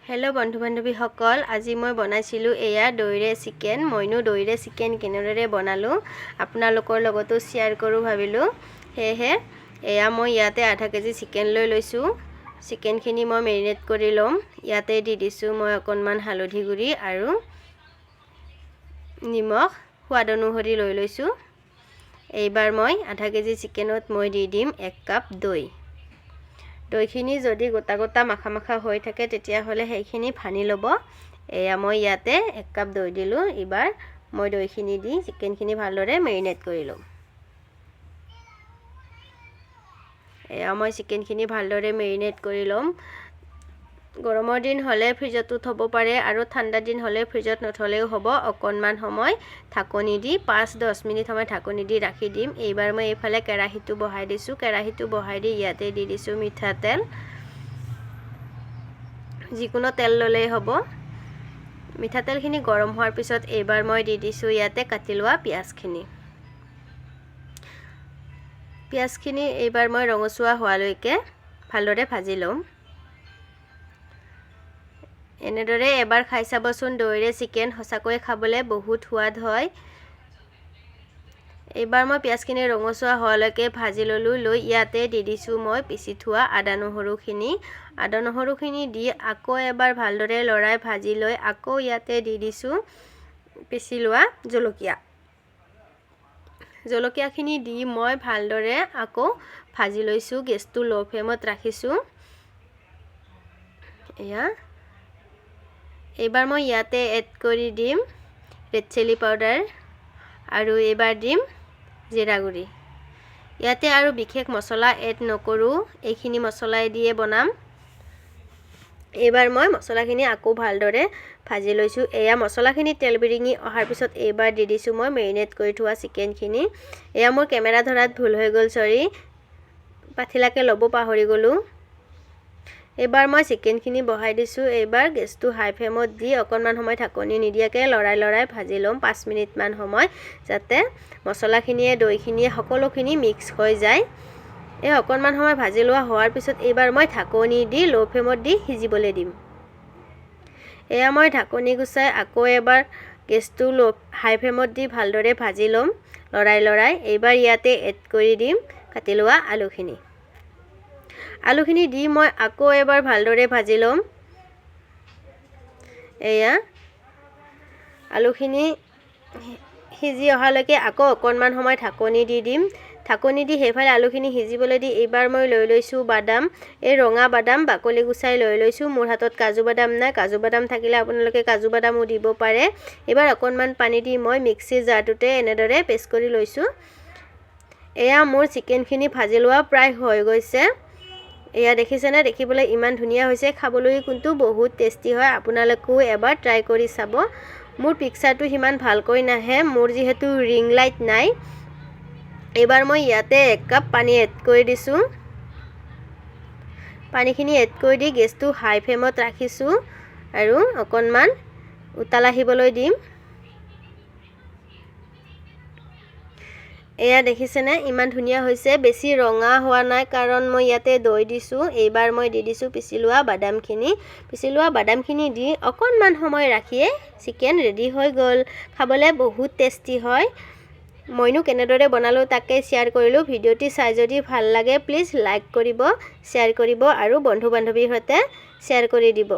hello बंधु बान्धवी सकल আজি मैं बनाइছিলো एया दईरे चिकेन मइनो दईरे चिकेन केनेदरे बनालो आपनालोকৰ লগতো शेयर करू भाबिलो हेहे एया मैं याते आधा केजी चिकेन লৈ লৈছো चिकेन खिनि मैं मेरिनेट কৰি লম याते দি দিছো मैं অকনমান হালধি গুৰি আৰু নিমখ সোৱাদ অনুসৰি লৈ লৈছো এইবাৰ মই আধা কেজি চিকেনত মই দি দিম 1 কাপ দই দইখিনি যদি গোটা গোটা মাখা মাখা হৈ থাকে তেতিয়া হলে সেইখিনি ভানি লব এয়া মই ইয়াতে 1 কাপ দই দিলো এবাৰ মই দইখিনি দি চিকেনখিনি ভালদৰে মেৰিনেট কৰি লম এয়া মই চিকেনখিনি ভালদৰে মেৰিনেট কৰি লম গৰমৰ দিন হলে ফ্ৰিজত থব পাৰে আৰু ঠাণ্ডা দিন হলে ফ্ৰিজত নথলেও হ'ব অকনমান সময় ঢাকনি দি 5-10 মিনিট সময় ঢাকনি দি ৰাখি দিম এইবাৰ মই এইফালে কেৰাহীটো বহাই দিছো কেৰাহীটো বহাই দি ইয়াতে দি দিছো মিঠা তেল যিকোনো তেল ললেই হ'ব মিঠা তেলখিনি গৰম হোৱাৰ পিছত এইবাৰ মই দি দিছো ইয়াতে কাটি লোৱা পিয়াজখিনি এইবাৰ মই ৰঙচুৱা হোৱালৈকে ভালদৰে ভাজি লম এনেদৰে এবাৰ খাই চাবচোন দইৰে চিকেন হসাকৈ খাবলে বহুত সোৱাদ হয় এবাৰ মই পিয়াজখিনি ৰঙচুৱা হোৱালৈকে ভাজি ললো লৈ ইয়াতে দি দিছো মই পিছি থোৱা আদা নহৰুখিনি দি আকৌ এবাৰ ভালদৰে লৰাই ভাজি লৈ আকৌ ইয়াতে দি দিছো পিছি লোৱা জলকীয়াখিনি দি মই ভালদৰে আকৌ ভাজি লৈছো গেছটো লো ফ্লেমত ৰাখিছো এয়া এবাৰ মই ইয়াতে এড কৰি দিম ৰেড চিলি পাউডাৰ আৰু এবাৰ দিম জিৰা গুৰি ইয়াতে আৰু বিশেষ মছলা এড নকৰো এইখিনি মছলাই দিয়ে বনাম এবাৰ মই মছলাখিনি আকৌ ভালদৰে ভাজি লৈছো এয়া মছলাখিনি তেল বিৰিঙি অহাৰ পিছত এবাৰ দি দিছো মই মেৰিনেট কৰি থোৱা চিকেনখিনি এয়া মোৰ কেমেৰা ধৰাত ভুল হৈ গল সৰি পাথিলাকে লব পাহৰি গলো এবাৰ মই চিকেনখিনি বহাই দিছো এবাৰ গেছটো হাই ফ্লেমত দি অকনমান সময় ঢাকনি নিদিয়াকে লৰাই ভাজি লম 5 মিনিট মান সময় যাতে মছলাখিনিয়ে দইখিনিয়ে সকলোখিনি মিক্স হৈ যায় এই অকনমান সময় ভাজি লোৱা হোৱাৰ পিছত এবাৰ মই ঢাকনি দি লো ফ্লেমত দি সিজিবলৈ দিম এয়া মই ঢাকনি গুচাই আকৌ এবাৰ গেছটো হাই ফ্লেমত দি ভালদৰে ভাজি লম লৰাই এবাৰ ইয়াতে এড কৰি দিম কাটি লোৱা আলুখিনি দি মই আকৌ এবাৰ ভালদৰে ভাজি লম এয়া আলুখিনি সিজি অহালৈকে আকৌ অকনমান সময় ঢাকনি দি দিম ঢাকনি দি হেফালে আলুখিনি সিজিবলৈ দি এবাৰ মই লৈ লৈছো বাদাম এই ৰঙা বাদাম বাকলি গুচাই লৈ লৈছো মোৰ হাতত কাজু বাদাম নাই কাজু বাদাম থাকিলে আপোনালোকে কাজু বাদামও দিব পাৰে এবাৰ অকনমান পানী দি মই মিক্সিৰ জাৰটোতে এনেদৰে পেষ্ট কৰি লৈছো এয়া মোৰ চিকেনখিনি ভাজি লোৱা প্ৰায় হৈ গৈছে এয়া দেখিছেনে দেখিবলৈ ইমান ধুনিয়া হৈছে খাবলৈ কিন্তু বহুত টেস্টি হয় আপোনালোকেও এবাৰ ট্ৰাই কৰি চাব মোৰ পিকচাৰটো হিমান ভালকৈ নাহে মোৰ যেহেতু ৰিং লাইট নাই এবাৰ মই ইয়াতে 1 কাপ পানী এড কৰি দিছো পানীখিনি এড কৰি দি গেছটো হাই ফ্লেমত ৰাখিছো আৰু অকনমান উতাল আহিবলৈ দিম এয়া দেখিছেনে ইমান ধুনিয়া হৈছে বেছি ৰঙা হোৱা নাই কাৰণ মই ইয়াতে দই দিছো এইবাৰ মই দি দিছো পিছি লোৱা বাদামখিনি দি অকনমান সময় ৰাখিয়ে চিকেন ৰেডি হৈ গল খাবলে বহুত টেস্টি হয় মইনো কেনেদৰে বনালো তাকে শেয়াৰ কৰিলো ভিডিওটি চাই যদি ভাল লাগে প্লিজ লাইক কৰিব শেয়াৰ কৰিব আৰু বন্ধু বান্ধৱীৰ সৈতে শেয়াৰ কৰি দিব